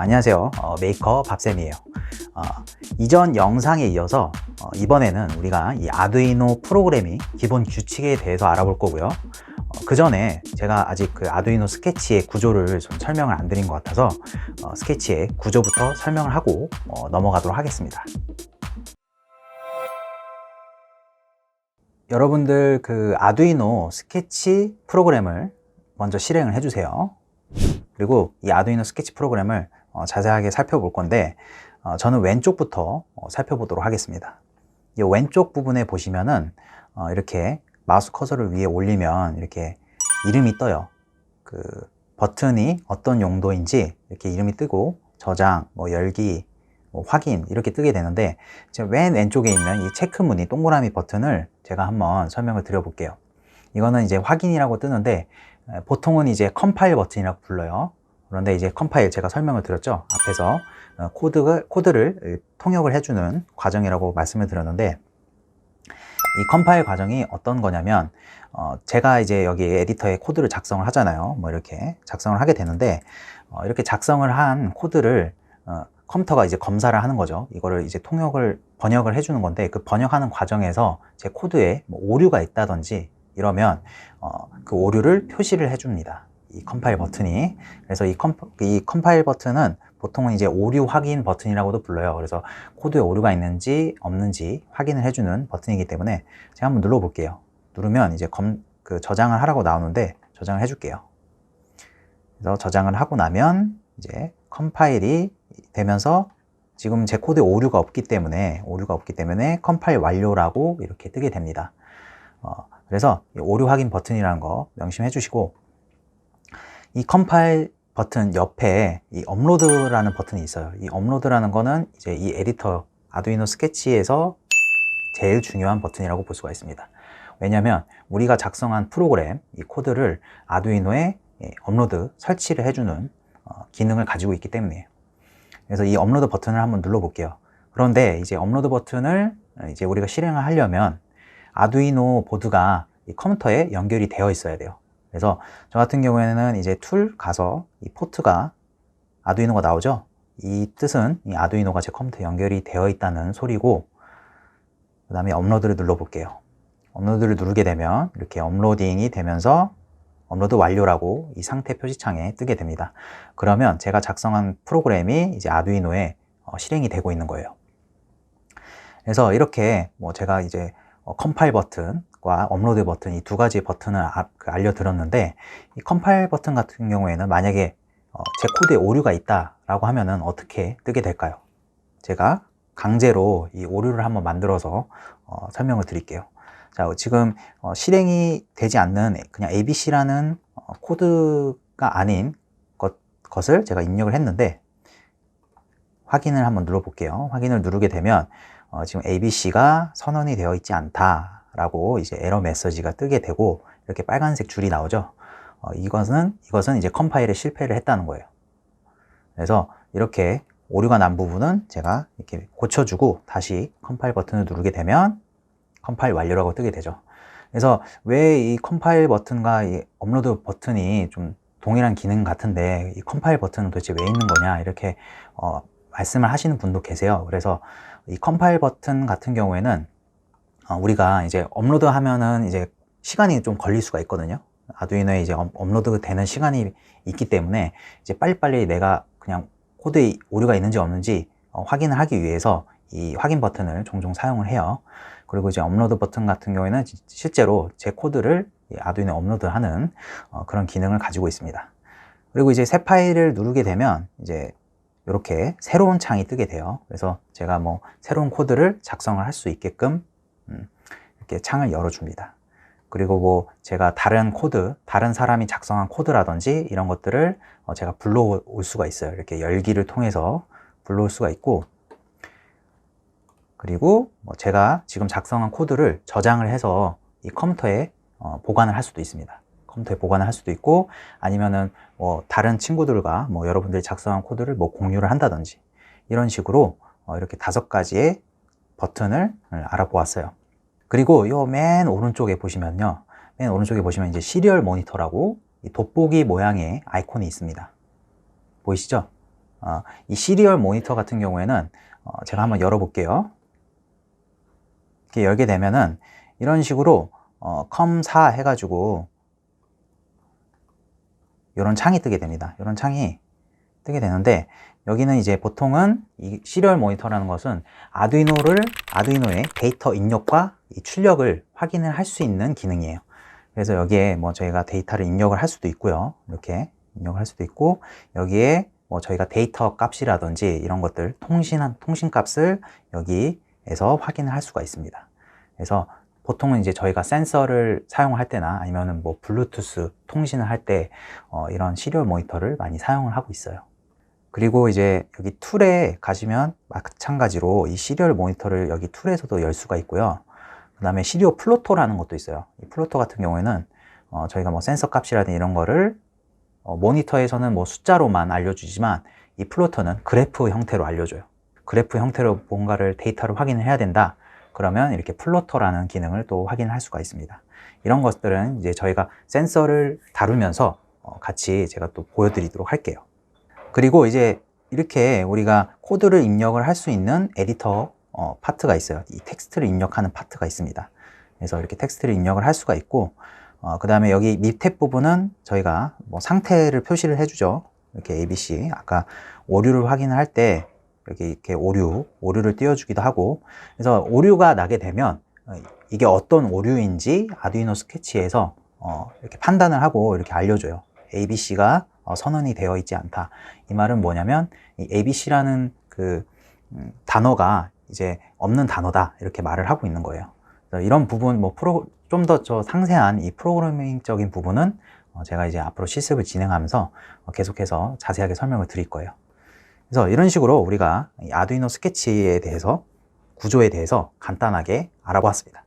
안녕하세요. 메이커 밥쌤이에요. 어, 이전 영상에 이어서 이번에는 우리가 이 아두이노 프로그래밍 기본 규칙에 대해서 알아볼 거고요. 그 전에 제가 아직 그 아두이노 스케치의 구조를 좀 설명을 안 드린 것 같아서 스케치의 구조부터 설명을 하고 넘어가도록 하겠습니다. 여러분들 그 아두이노 스케치 프로그램을 먼저 실행을 해주세요. 그리고 이 아두이노 스케치 프로그램을 자세하게 살펴볼 건데 저는 왼쪽부터 살펴보도록 하겠습니다. 이 왼쪽 부분에 보시면은 이렇게 마우스 커서를 위에 올리면 이렇게 이름이 떠요. 그 버튼이 어떤 용도인지 이렇게 이름이 뜨고 저장, 열기, 확인 이렇게 뜨게 되는데 지금 맨 왼쪽에 있는 이 체크무늬 동그라미 버튼을 제가 한번 설명을 드려 볼게요. 이거는 이제 확인이라고 뜨는데 보통은 이제 컴파일 버튼이라고 불러요. 그런데 이제 컴파일 제가 설명을 드렸죠. 앞에서 코드를 통역을 해주는 과정이라고 말씀을 드렸는데 이 컴파일 과정이 어떤 거냐면 제가 이제 여기 에디터에 코드를 작성을 하잖아요. 뭐 이렇게 작성을 하게 되는데 이렇게 작성을 한 코드를 컴퓨터가 이제 검사를 하는 거죠. 이거를 이제 번역을 해주는 건데 그 번역하는 과정에서 제 코드에 뭐 오류가 있다든지 이러면 그 오류를 표시를 해줍니다. 이 컴파일 버튼이. 그래서 이 컴파일 버튼은 보통은 이제 오류 확인 버튼이라고도 불러요. 그래서 코드에 오류가 있는지 없는지 확인을 해주는 버튼이기 때문에 제가 한번 눌러 볼게요. 누르면 이제 저장을 하라고 나오는데 저장을 해줄게요. 그래서 저장을 하고 나면 이제 컴파일이 되면서 지금 제 코드에 오류가 없기 때문에 컴파일 완료라고 이렇게 뜨게 됩니다. 그래서 오류 확인 버튼이라는 거 명심해 주시고 이 컴파일 버튼 옆에 이 업로드라는 버튼이 있어요. 이 업로드라는 거는 이제 이 에디터 아두이노 스케치에서 제일 중요한 버튼이라고 볼 수가 있습니다. 왜냐하면 우리가 작성한 프로그램 이 코드를 아두이노에 업로드 설치를 해주는 기능을 가지고 있기 때문이에요. 그래서 이 업로드 버튼을 한번 눌러 볼게요. 그런데 이제 업로드 버튼을 이제 우리가 실행을 하려면 아두이노 보드가 이 컴퓨터에 연결이 되어 있어야 돼요. 그래서 저 같은 경우에는 이제 툴 가서 이 포트가 아두이노가 나오죠. 이 뜻은 이 아두이노가 제 컴퓨터에 연결이 되어 있다는 소리고 그 다음에 업로드를 눌러 볼게요. 업로드를 누르게 되면 이렇게 업로딩이 되면서 업로드 완료라고 이 상태 표시창에 뜨게 됩니다. 그러면 제가 작성한 프로그램이 이제 아두이노에 실행이 되고 있는 거예요. 그래서 이렇게 뭐 제가 이제 컴파일 버튼과 업로드 버튼 이 두 가지 버튼을 알려드렸는데 이 컴파일 버튼 같은 경우에는 만약에 제 코드에 오류가 있다라고 하면은 어떻게 뜨게 될까요? 제가 강제로 이 오류를 한번 만들어서 설명을 드릴게요. 자, 지금 실행이 되지 않는 그냥 ABC라는 코드가 아닌 것을 제가 입력을 했는데 확인을 한번 눌러 볼게요. 확인을 누르게 되면 지금 ABC가 선언이 되어 있지 않다라고 이제 에러 메시지가 뜨게 되고 이렇게 빨간색 줄이 나오죠. 이것은 이제 컴파일에 실패를 했다는 거예요. 그래서 이렇게 오류가 난 부분은 제가 이렇게 고쳐주고 다시 컴파일 버튼을 누르게 되면 컴파일 완료라고 뜨게 되죠. 그래서 왜 이 컴파일 버튼과 이 업로드 버튼이 좀 동일한 기능 같은데 이 컴파일 버튼은 도대체 왜 있는 거냐 이렇게 말씀을 하시는 분도 계세요. 그래서 이 컴파일 버튼 같은 경우에는 우리가 이제 업로드 하면은 이제 시간이 좀 걸릴 수가 있거든요. 아두이노에 이제 업로드 되는 시간이 있기 때문에 이제 빨리빨리 내가 그냥 코드에 오류가 있는지 없는지 확인을 하기 위해서 이 확인 버튼을 종종 사용을 해요. 그리고 이제 업로드 버튼 같은 경우에는 실제로 제 코드를 아두이노에 업로드하는 그런 기능을 가지고 있습니다. 그리고 이제 새 파일을 누르게 되면 이제 이렇게 새로운 창이 뜨게 돼요. 그래서 제가 뭐 새로운 코드를 작성을 할 수 있게끔 이렇게 창을 열어줍니다. 그리고 뭐 제가 다른 사람이 작성한 코드라든지 이런 것들을 제가 불러올 수가 있어요. 이렇게 열기를 통해서 불러올 수가 있고 그리고 뭐 제가 지금 작성한 코드를 저장을 해서 이 컴퓨터에 보관을 할 수도 있습니다. 컴퓨터에 보관을 할 수도 있고 아니면은 뭐 다른 친구들과 뭐 여러분들이 작성한 코드를 뭐 공유를 한다든지 이런 식으로 이렇게 5가지의 버튼을 알아보았어요. 그리고 요 맨 오른쪽에 보시면요. 맨 오른쪽에 보시면 이제 시리얼 모니터라고 이 돋보기 모양의 아이콘이 있습니다. 보이시죠? 이 시리얼 모니터 같은 경우에는 제가 한번 열어볼게요. 이렇게 열게 되면은 이런 식으로 컴4 해가지고 이런 창이 뜨게 됩니다. 이런 창이 뜨게 되는데, 여기는 이제 보통은 이 시리얼 모니터라는 것은 아두이노의 데이터 입력과 이 출력을 확인을 할 수 있는 기능이에요. 그래서 여기에 뭐 저희가 데이터를 입력을 할 수도 있고요. 이렇게 입력을 할 수도 있고, 여기에 뭐 저희가 데이터 값이라든지 이런 것들, 통신 값을 여기에서 확인을 할 수가 있습니다. 그래서 보통은 이제 저희가 센서를 사용할 때나 아니면은 뭐 블루투스 통신을 할 때 이런 시리얼 모니터를 많이 사용을 하고 있어요. 그리고 이제 여기 툴에 가시면 마찬가지로 이 시리얼 모니터를 여기 툴에서도 열 수가 있고요. 그 다음에 시리얼 플로터라는 것도 있어요. 이 플로터 같은 경우에는 저희가 뭐 센서 값이라든지 이런 거를 모니터에서는 뭐 숫자로만 알려주지만, 이 플로터는 그래프 형태로 알려줘요. 그래프 형태로 뭔가를 데이터를 확인을 해야 된다. 그러면 이렇게 플로터라는 기능을 또 확인할 수가 있습니다. 이런 것들은 이제 저희가 센서를 다루면서 같이 제가 또 보여드리도록 할게요. 그리고 이제 이렇게 우리가 코드를 입력을 할 수 있는 에디터 파트가 있어요. 이 텍스트를 입력하는 파트가 있습니다. 그래서 이렇게 텍스트를 입력을 할 수가 있고, 그 다음에 여기 밑에 부분은 저희가 뭐 상태를 표시를 해주죠. 이렇게 ABC, 아까 오류를 확인을 할 때 여기 이렇게 오류를 띄워주기도 하고, 그래서 오류가 나게 되면 이게 어떤 오류인지 아두이노 스케치에서 이렇게 판단을 하고 이렇게 알려줘요. ABC가 선언이 되어 있지 않다. 이 말은 뭐냐면, 이 ABC라는 그 단어가 이제 없는 단어다, 이렇게 말을 하고 있는 거예요. 이런 부분, 뭐 좀 더 상세한 이 프로그래밍적인 부분은 제가 이제 앞으로 실습을 진행하면서 계속해서 자세하게 설명을 드릴 거예요. 그래서 이런 식으로 우리가 이 아두이노 스케치에 대해서, 구조에 대해서 간단하게 알아보았습니다.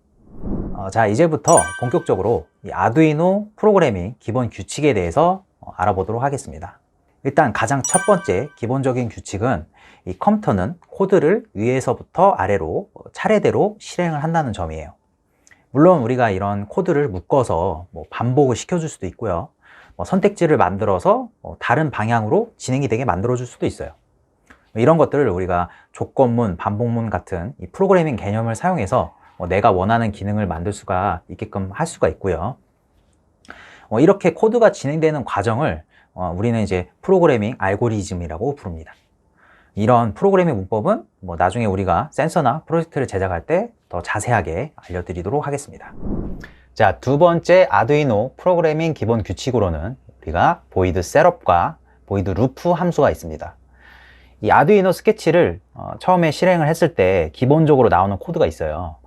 자, 이제부터 본격적으로 이 아두이노 프로그래밍 기본 규칙에 대해서 알아보도록 하겠습니다. 일단 가장 첫 번째 기본적인 규칙은, 이 컴퓨터는 코드를 위에서부터 아래로 차례대로 실행을 한다는 점이에요. 물론 우리가 이런 코드를 묶어서 뭐 반복을 시켜줄 수도 있고요. 뭐 선택지를 만들어서 다른 방향으로 진행이 되게 만들어줄 수도 있어요. 이런 것들을 우리가 조건문, 반복문 같은 이 프로그래밍 개념을 사용해서 내가 원하는 기능을 만들 수가 있게끔 할 수가 있고요. 이렇게 코드가 진행되는 과정을 우리는 이제 프로그래밍 알고리즘이라고 부릅니다. 이런 프로그래밍 문법은 뭐 나중에 우리가 센서나 프로젝트를 제작할 때 더 자세하게 알려드리도록 하겠습니다. 자, 두 번째 아두이노 프로그래밍 기본 규칙으로는 우리가 보이드 셋업과 보이드 루프 함수가 있습니다. 이 아두이노 스케치를 처음에 실행을 했을 때 기본적으로 나오는 코드가 있어요.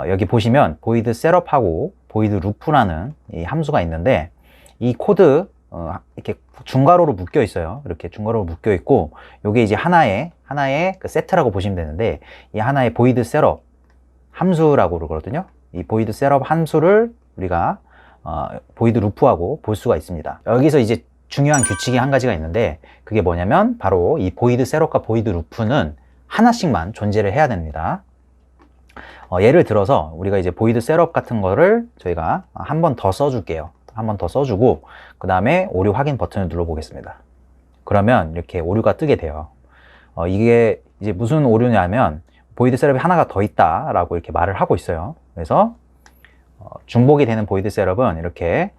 여기 보시면 보이드 셋업하고 보이드 루프라는 이 함수가 있는데, 이 코드 이렇게 중괄호로 묶여 있어요. 이렇게 중괄호로 묶여 있고, 요게 이제 하나의 그 세트라고 보시면 되는데, 이 하나의 보이드 셋업 함수라고 그러거든요. 이 보이드 셋업 함수를 우리가 보이드 루프하고 볼 수가 있습니다. 여기서 이제 중요한 규칙이 한 가지가 있는데, 그게 뭐냐면 바로 이 보이드 셋업과 보이드 루프는 하나씩만 존재를 해야 됩니다. 예를 들어서 우리가 이제 보이드 셋업 같은 거를 저희가 한 번 더 써줄게요. 한 번 더 써주고, 그 다음에 오류 확인 버튼을 눌러 보겠습니다. 그러면 이렇게 오류가 뜨게 돼요. 이게 이제 무슨 오류냐면, 보이드 셋업이 하나가 더 있다 라고 이렇게 말을 하고 있어요. 그래서 중복이 되는 보이드 셋업은 이렇게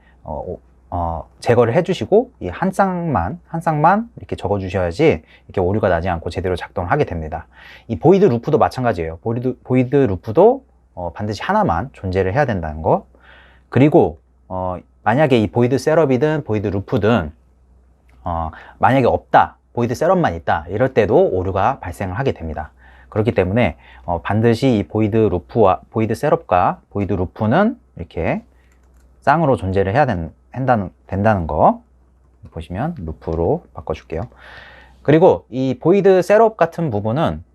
제거를 해주시고, 이 한 쌍만 이렇게 적어 주셔야지 이렇게 오류가 나지 않고 제대로 작동을 하게 됩니다. 이 보이드 루프도 마찬가지예요. 보이드 루프도 반드시 하나만 존재를 해야 된다는 거. 그리고 만약에 이 보이드 셋업이든 보이드 루프든 만약에 없다, 보이드 셋업만 있다, 이럴 때도 오류가 발생을 하게 됩니다. 그렇기 때문에 반드시 이 보이드 셋업과 보이드 루프는 이렇게 쌍으로 존재를 해야 된다는 거 보시면 루프로 바꿔줄게요. 그리고 이 보이드 셋업 같은 부분은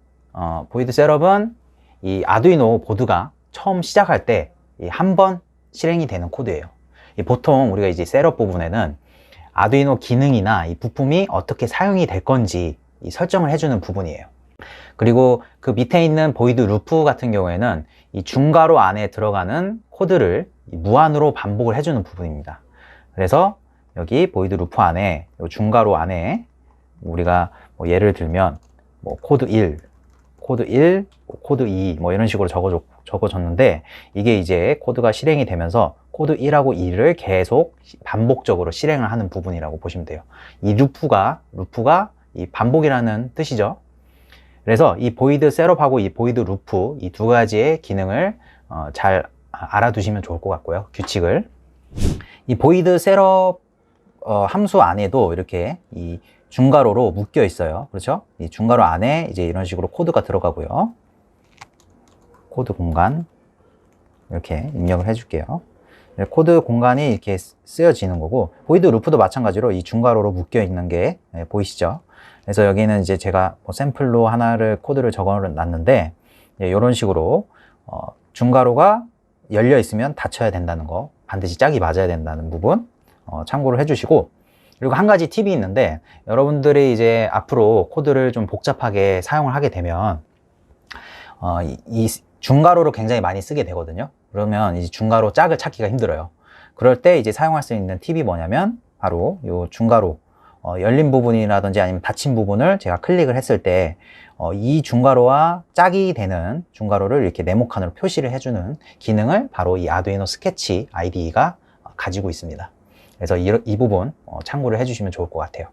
보이드 셋업은 이 아두이노 보드가 처음 시작할 때 한 번 실행이 되는 코드예요. 보통 우리가 이제 셋업 부분에는 아두이노 기능이나 이 부품이 어떻게 사용이 될 건지 설정을 해주는 부분이에요. 그리고 그 밑에 있는 보이드 루프 같은 경우에는 이 중괄호 안에 들어가는 코드를 무한으로 반복을 해주는 부분입니다. 그래서 여기 보이드 루프 안에, 이 중괄호 안에 우리가 뭐 예를 들면 뭐 코드 1, 코드 1, 코드 2, 뭐 이런 식으로 적어줬는데, 이게 이제 코드가 실행이 되면서 코드 1하고 2를 계속 반복적으로 실행을 하는 부분이라고 보시면 돼요. 이 루프가 이 반복이라는 뜻이죠. 그래서 이 보이드 셋업하고 이 보이드 루프, 이 두 가지의 기능을 잘 알아두시면 좋을 것 같고요. 규칙을. 이 보이드 셋업 함수 안에도 이렇게 이 중괄호로 묶여 있어요. 그렇죠? 이 중괄호 안에 이제 이런 식으로 코드가 들어가고요. 코드 공간 이렇게 입력을 해줄게요. 코드 공간이 이렇게 쓰여지는 거고, 보이드 루프도 마찬가지로 이 중괄호로 묶여 있는 게 보이시죠? 그래서 여기는 이제 제가 뭐 샘플로 하나를 코드를 적어 놨는데, 이런 식으로 중괄호가 열려 있으면 닫혀야 된다는 거, 반드시 짝이 맞아야 된다는 부분 참고를 해주시고, 그리고 한 가지 팁이 있는데, 여러분들이 이제 앞으로 코드를 좀 복잡하게 사용을 하게 되면 이 중괄호를 굉장히 많이 쓰게 되거든요. 그러면 이제 중괄호 짝을 찾기가 힘들어요. 그럴 때 이제 사용할 수 있는 팁이 뭐냐면, 바로 이 중괄호 열린 부분이라든지 아니면 닫힌 부분을 제가 클릭을 했을 때 이 중괄호와 짝이 되는 중괄호를 이렇게 네모칸으로 표시를 해주는 기능을 바로 이 아두이노 스케치 IDE가 가지고 있습니다. 그래서 이 부분 참고를 해주시면 좋을 것 같아요.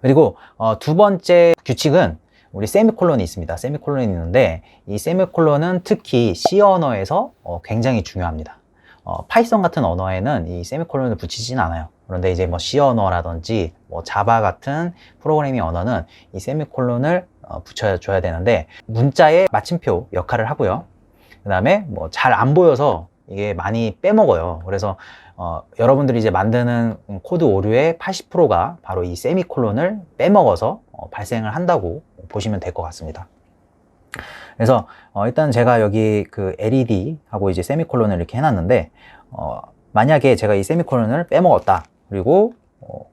그리고 두 번째 규칙은 우리 세미콜론이 있습니다. 세미콜론이 있는데, 이 세미콜론은 특히 C 언어에서 굉장히 중요합니다. 파이썬 같은 언어에는 이 세미콜론을 붙이진 않아요. 그런데 이제 뭐 C 언어라든지 뭐 자바 같은 프로그래밍 언어는 이 세미콜론을 붙여줘야 되는데, 문자의 마침표 역할을 하고요. 그 다음에 뭐 잘 안 보여서 이게 많이 빼먹어요. 그래서 여러분들이 이제 만드는 코드 오류의 80%가 바로 이 세미콜론을 빼먹어서 발생을 한다고 보시면 될 것 같습니다. 그래서 일단 제가 여기 그 LED 하고 이제 세미콜론을 이렇게 해놨는데, 만약에 제가 이 세미콜론을 빼먹었다, 그리고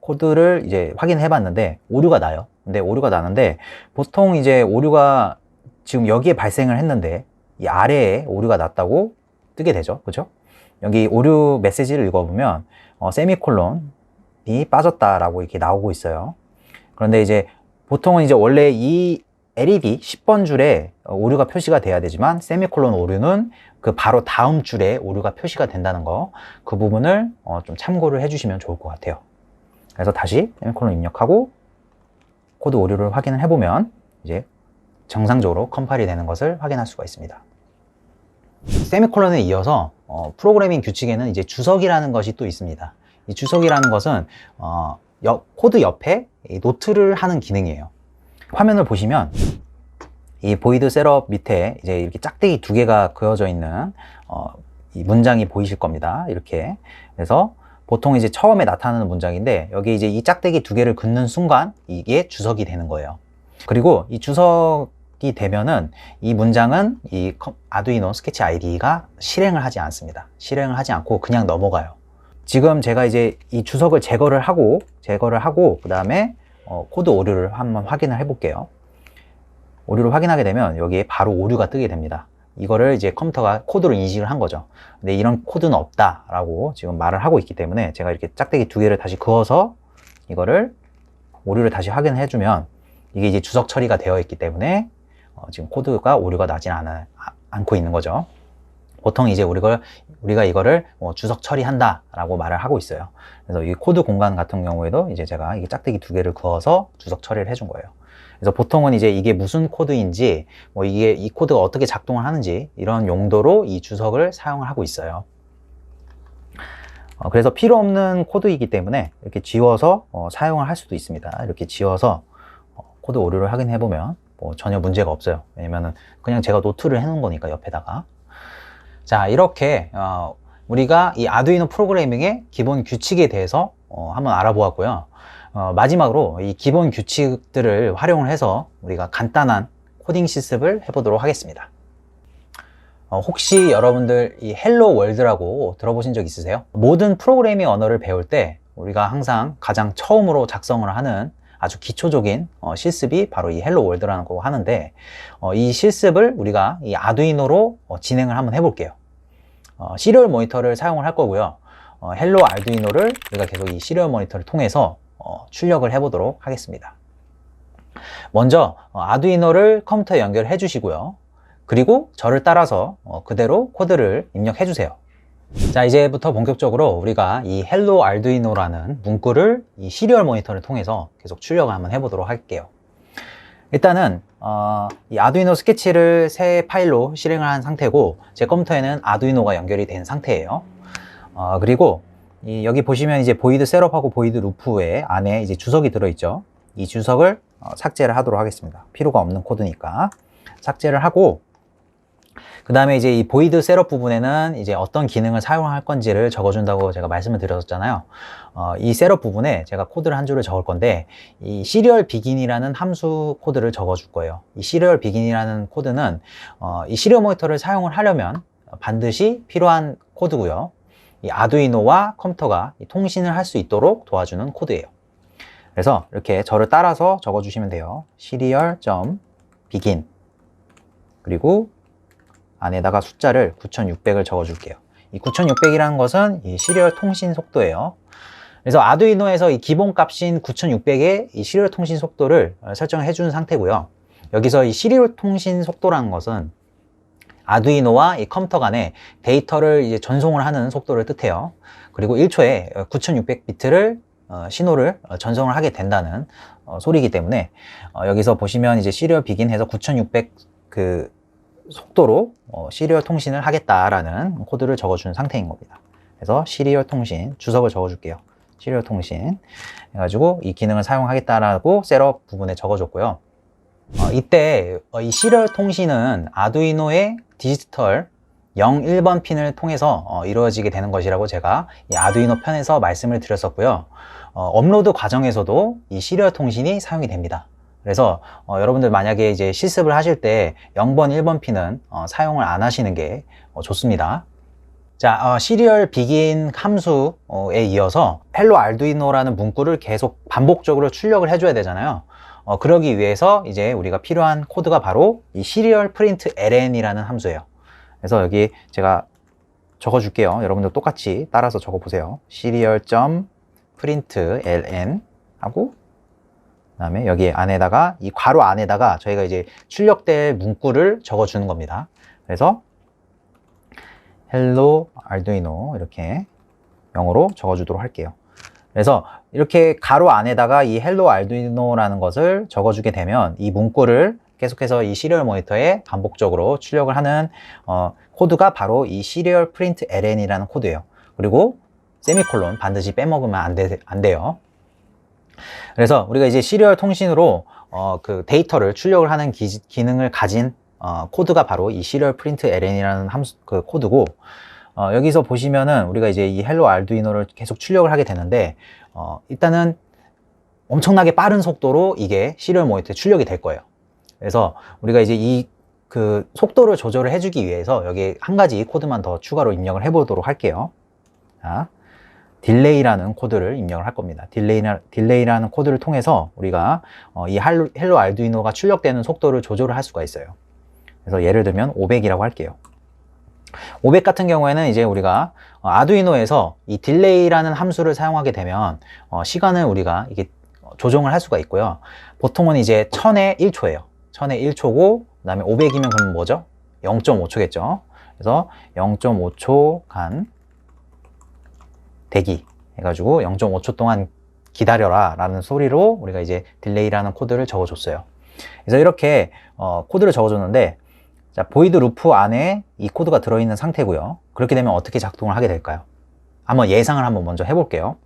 코드를 이제 확인해 봤는데 오류가 나요. 근데 오류가 나는데, 보통 이제 오류가 지금 여기에 발생을 했는데 이 아래에 오류가 났다고 뜨게 되죠. 그렇죠? 여기 오류 메시지를 읽어보면 세미콜론이 빠졌다라고 이렇게 나오고 있어요. 그런데 이제 보통은 이제 원래 이 LED 10번 줄에 오류가 표시가 돼야 되지만, 세미콜론 오류는 그 바로 다음 줄에 오류가 표시가 된다는 거, 그 부분을 좀 참고를 해주시면 좋을 것 같아요. 그래서 다시 세미콜론 입력하고 코드 오류를 확인을 해보면 이제 정상적으로 컴파일이 되는 것을 확인할 수가 있습니다. 세미콜론에 이어서 프로그래밍 규칙에는 이제 주석이라는 것이 또 있습니다. 이 주석이라는 것은 코드 옆에 노트를 하는 기능이에요. 화면을 보시면 이 보이드 셋업 밑에 이제 이렇게 짝대기 두 개가 그어져 있는 이 문장이 보이실 겁니다. 이렇게. 그래서 보통 이제 처음에 나타나는 문장인데, 여기 이제 이 짝대기 두 개를 긋는 순간 이게 주석이 되는 거예요. 그리고 이 주석이 되면은 이 문장은 이 아두이노 스케치 IDE가 실행을 하지 않습니다. 실행을 하지 않고 그냥 넘어가요. 지금 제가 이제 이 주석을 제거를 하고 그 다음에 코드 오류를 한번 확인을 해 볼게요. 오류를 확인하게 되면 여기에 바로 오류가 뜨게 됩니다. 이거를 이제 컴퓨터가 코드로 인식을 한 거죠. 근데 이런 코드는 없다라고 지금 말을 하고 있기 때문에, 제가 이렇게 짝대기 두 개를 다시 그어서 이거를 오류를 다시 확인해 주면 이게 이제 주석 처리가 되어 있기 때문에 지금 코드가 오류가 나진 않고 있는 거죠. 보통 이제 우리가 이거를 주석 처리한다 라고 말을 하고 있어요. 그래서 이 코드 공간 같은 경우에도 이제 제가 이게 짝대기 두 개를 그어서 주석 처리를 해준 거예요. 그래서 보통은 이제 이게 무슨 코드인지, 뭐 이게 이 코드가 어떻게 작동을 하는지, 이런 용도로 이 주석을 사용을 하고 있어요. 그래서 필요 없는 코드이기 때문에 이렇게 지워서 사용을 할 수도 있습니다. 이렇게 지워서 코드 오류를 확인해 보면 뭐 전혀 문제가 없어요. 왜냐면은 그냥 제가 노트를 해 놓은 거니까 옆에다가. 자, 이렇게 우리가 이 아두이노 프로그래밍의 기본 규칙에 대해서 한번 알아보았고요. 마지막으로 이 기본 규칙들을 활용을 해서 우리가 간단한 코딩 실습을 해보도록 하겠습니다. 혹시 여러분들 이 헬로 월드라고 들어보신 적 있으세요? 모든 프로그래밍 언어를 배울 때 우리가 항상 가장 처음으로 작성을 하는 아주 기초적인 실습이 바로 이 헬로 월드라는 거고 하는데, 이 실습을 우리가 이 아두이노로 진행을 한번 해볼게요. 시리얼 모니터를 사용을 할 거고요. 헬로 아두이노를 우리가 계속 이 시리얼 모니터를 통해서 출력을 해보도록 하겠습니다. 먼저 아두이노를 컴퓨터에 연결해 주시고요. 그리고 저를 따라서 그대로 코드를 입력해 주세요. 자, 이제부터 본격적으로 우리가 이 헬로 알두이노라는 문구를 이 시리얼 모니터를 통해서 계속 출력을 한번 해보도록 할게요. 일단은 이 아두이노 스케치를 새 파일로 실행을 한 상태고, 제 컴퓨터에는 아두이노가 연결이 된 상태예요. 그리고 여기 보시면 이제 보이드 셋업하고 보이드 루프에 안에 이제 주석이 들어있죠. 이 주석을 삭제를 하도록 하겠습니다. 필요가 없는 코드니까 삭제를 하고, 그 다음에 이제 이 보이드 셋업 부분에는 이제 어떤 기능을 사용할 건지를 적어준다고 제가 말씀을 드렸잖아요. 이 셋업 부분에 제가 코드를 한 줄을 적을 건데, 이 시리얼 비긴이라는 함수 코드를 적어줄 거예요. 이 시리얼 비긴이라는 코드는 이 시리얼 모니터를 사용을 하려면 반드시 필요한 코드고요. 이 아두이노와 컴퓨터가 통신을 할 수 있도록 도와주는 코드예요. 그래서 이렇게 저를 따라서 적어주시면 돼요. serial.begin, 그리고 안에다가 숫자를 9600을 적어줄게요. 이 9600이라는 것은 이 시리얼 통신 속도예요. 그래서 아두이노에서 이 기본 값인 9600의 이 시리얼 통신 속도를 설정해 준 상태고요. 여기서 이 시리얼 통신 속도라는 것은 아두이노와 이 컴퓨터 간에 데이터를 이제 전송을 하는 속도를 뜻해요. 그리고 1초에 9600비트를 신호를 전송을 하게 된다는 소리이기 때문에 여기서 보시면 이제 시리얼 비긴 해서 9600 그 속도로 시리얼 통신을 하겠다라는 코드를 적어준 상태인 겁니다. 그래서 시리얼 통신 주석을 적어줄게요. 시리얼 통신 해가지고 이 기능을 사용하겠다라고 셋업 부분에 적어줬고요. 이때 이 시리얼 통신은 아두이노의 디지털 0, 1번 핀을 통해서 이루어지게 되는 것이라고 제가 이 아두이노 편에서 말씀을 드렸었고요. 업로드 과정에서도 이 시리얼 통신이 사용이 됩니다. 그래서 여러분들 만약에 이제 실습을 하실 때 0번, 1번 핀은 사용을 안 하시는 게 좋습니다. 자, 시리얼 비긴 함수에 이어서 헬로 알두이노라는 문구를 계속 반복적으로 출력을 해줘야 되잖아요. 그러기 위해서 이제 우리가 필요한 코드가 바로 이 시리얼 프린트 ln이라는 함수예요. 그래서 여기 제가 적어줄게요. 여러분들 똑같이 따라서 적어보세요. serial.print ln 하고, 그 다음에 여기 안에다가 이 괄호 안에다가 저희가 이제 출력될 문구를 적어주는 겁니다. 그래서 hello arduino 이렇게 영어로 적어주도록 할게요. 그래서 이렇게 가로 안에다가 이 hello arduino라는 것을 적어주게 되면 이 문구를 계속해서 이 시리얼 모니터에 반복적으로 출력을 하는 코드가 바로 이 시리얼 프린트 ln이라는 코드예요. 그리고 세미콜론 반드시 빼먹으면 안 돼요. 그래서 우리가 이제 시리얼 통신으로 그 데이터를 출력을 하는 기능을 가진 코드가 바로 이 시리얼 프린트 ln이라는 함수 그 코드고, 여기서 보시면은 우리가 이제 이 헬로 알두이노를 계속 출력을 하게 되는데 일단은 엄청나게 빠른 속도로 이게 시리얼 모니터에 출력이 될 거예요. 그래서 우리가 이제 이 그 속도를 조절을 해주기 위해서 여기 한 가지 코드만 더 추가로 입력을 해보도록 할게요. 자, 딜레이라는 코드를 입력을 할 겁니다. 딜레이라는 코드를 통해서 우리가 이 헬로 알두이노가 출력되는 속도를 조절을 할 수가 있어요. 그래서 예를 들면 500이라고 할게요. 500 같은 경우에는 이제 우리가 아두이노에서 이 딜레이라는 함수를 사용하게 되면 시간을 우리가 이게 조정을 할 수가 있고요. 보통은 이제 1000에 1초예요. 1000에 1초고, 그 다음에 500이면 그럼 뭐죠? 0.5초겠죠. 그래서 0.5초간 대기 해가지고 0.5초 동안 기다려라 라는 소리로 우리가 이제 딜레이라는 코드를 적어줬어요. 그래서 이렇게 코드를 적어줬는데, 자, 보이드 루프 안에 이 코드가 들어있는 상태고요. 그렇게 되면 어떻게 작동을 하게 될까요? 한번 예상을 한번 먼저 해볼게요.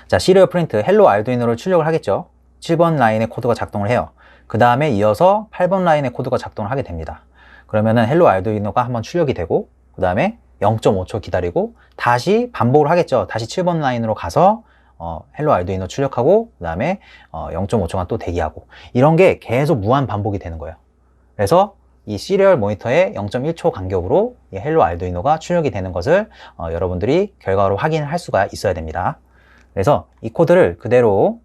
자, 시리얼 프린트 헬로 알두이노를 출력을 하겠죠. 7번 라인의 코드가 작동을 해요. 그 다음에 이어서 8번 라인의 코드가 작동을 하게 됩니다. 그러면은 헬로 알두이노가 한번 출력이 되고, 그 다음에 0.5초 기다리고 다시 반복을 하겠죠. 다시 7번 라인으로 가서 헬로 알두이노 출력하고, 그 다음에 0.5초간 또 대기하고, 이런 게 계속 무한 반복이 되는 거예요. 그래서 이 시리얼 모니터의 0.1초 간격으로 이 헬로 알두이노가 출력이 되는 것을 여러분들이 결과로 확인할 수가 있어야 됩니다. 그래서 이 코드를 그대로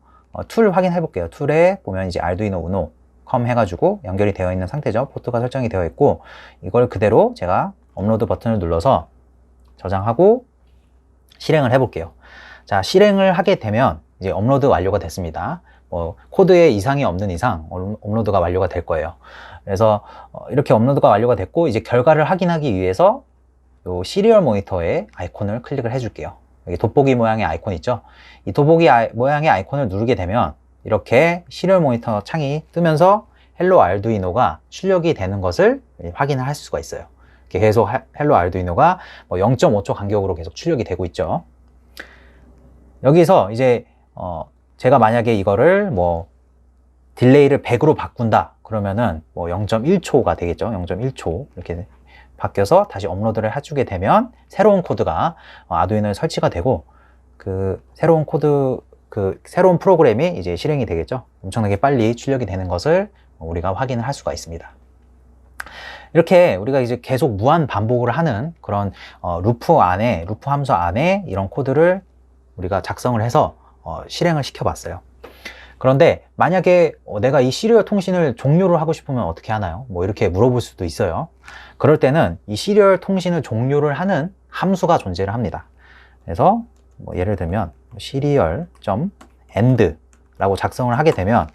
툴 확인해 볼게요. 툴에 보면 이제 알두이노 우노 컴 해가지고 연결이 되어 있는 상태죠. 포트가 설정이 되어 있고, 이걸 그대로 제가 업로드 버튼을 눌러서 저장하고 실행을 해 볼게요. 자, 실행을 하게 되면 이제 업로드 완료가 됐습니다. 코드에 이상이 없는 이상 업로드가 완료가 될 거예요. 그래서 이렇게 업로드가 완료가 됐고, 이제 결과를 확인하기 위해서 요 시리얼 모니터의 아이콘을 클릭을 해줄게요. 여기 돋보기 모양의 아이콘 있죠? 이 돋보기 모양의 아이콘을 누르게 되면 이렇게 시리얼 모니터 창이 뜨면서 헬로 알두이노가 출력이 되는 것을 확인을 할 수가 있어요. 이렇게 계속 헬로 알두이노가 0.5초 간격으로 계속 출력이 되고 있죠. 여기서 이제 제가 만약에 이거를 딜레이를 100으로 바꾼다 그러면은 0.1초가 되겠죠. 0.1초 이렇게 바뀌어서 다시 업로드를 해주게 되면 새로운 코드가 아두이노에 설치가 되고, 그 새로운 프로그램이 이제 실행이 되겠죠. 엄청나게 빨리 출력이 되는 것을 우리가 확인을 할 수가 있습니다. 이렇게 우리가 이제 계속 무한 반복을 하는 그런 루프 함수 안에 이런 코드를 우리가 작성을 해서 실행을 시켜 봤어요. 그런데 만약에 내가 이 시리얼 통신을 종료를 하고 싶으면 어떻게 하나요? 이렇게 물어볼 수도 있어요. 그럴 때는 이 시리얼 통신을 종료를 하는 함수가 존재를 합니다. 그래서 예를 들면 serial.end 라고 작성을 하게 되면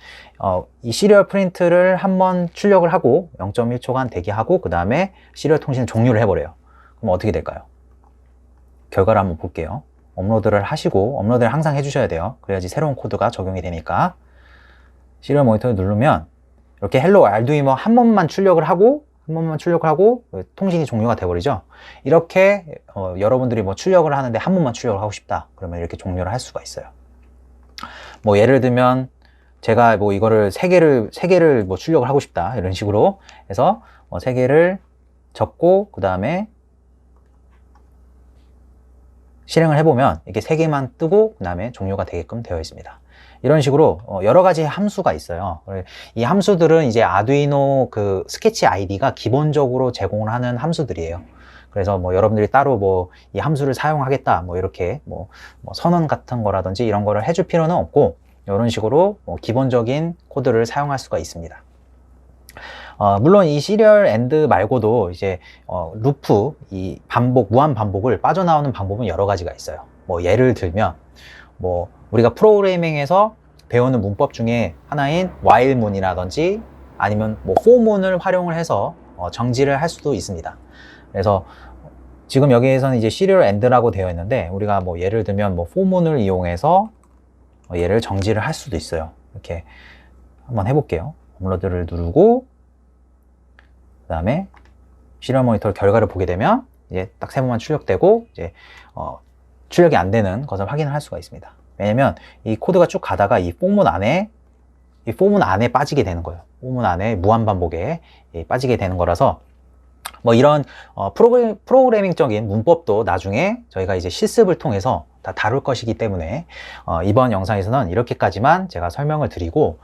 이 시리얼 프린트를 한번 출력을 하고 0.1초간 대기하고 그 다음에 시리얼 통신을 종료를 해버려요. 그럼 어떻게 될까요? 결과를 한번 볼게요. 업로드를 하시고, 업로드를 항상 해주셔야 돼요. 그래야지 새로운 코드가 적용이 되니까. 시리얼 모니터를 누르면 이렇게 헬로 알두이노 한 번만 출력을 하고 통신이 종료가 돼버리죠. 이렇게 여러분들이 출력을 하는데 한 번만 출력을 하고 싶다 그러면 이렇게 종료를 할 수가 있어요. 예를 들면 제가 이거를 3개를 출력을 하고 싶다 이런 식으로 해서 3개를 적고 그 다음에 실행을 해보면 이렇게 3개만 뜨고 그 다음에 종료가 되게끔 되어 있습니다. 이런 식으로 여러 가지 함수가 있어요. 이 함수들은 이제 아두이노 그 스케치 아이디가 기본적으로 제공을 하는 함수들이에요. 그래서 여러분들이 따로 이 함수를 사용하겠다 이렇게 선언 같은 거라든지 이런 거를 해줄 필요는 없고, 이런 식으로 기본적인 코드를 사용할 수가 있습니다. 물론 이 시리얼 엔드 말고도 이제 루프, 이 무한 반복을 빠져나오는 방법은 여러 가지가 있어요. 예를 들면 우리가 프로그래밍에서 배우는 문법 중에 하나인 while문이라든지 아니면 for문을 활용을 해서 정지를 할 수도 있습니다. 그래서 지금 여기에서는 이제 시리얼 엔드라고 되어 있는데, 우리가 예를 들면 for문을 이용해서 얘를 정지를 할 수도 있어요. 이렇게 한번 해볼게요. 업로드를 누르고 그 다음에 시리얼 모니터 결과를 보게 되면 이제 딱 3번만 출력되고 이제 출력이 안 되는 것을 확인을 할 수가 있습니다. 왜냐면 이 코드가 쭉 가다가 이 포문 안에 빠지게 되는 거예요. 포문 안에 무한 반복에 빠지게 되는 거라서 이런 프로그래밍적인 문법도 나중에 저희가 이제 실습을 통해서 다 다룰 것이기 때문에 이번 영상에서는 이렇게까지만 제가 설명을 드리고,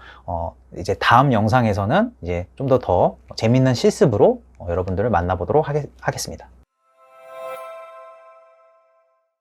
이제 다음 영상에서는 이제 좀 더 재밌는 실습으로 여러분들을 만나보도록 하겠습니다.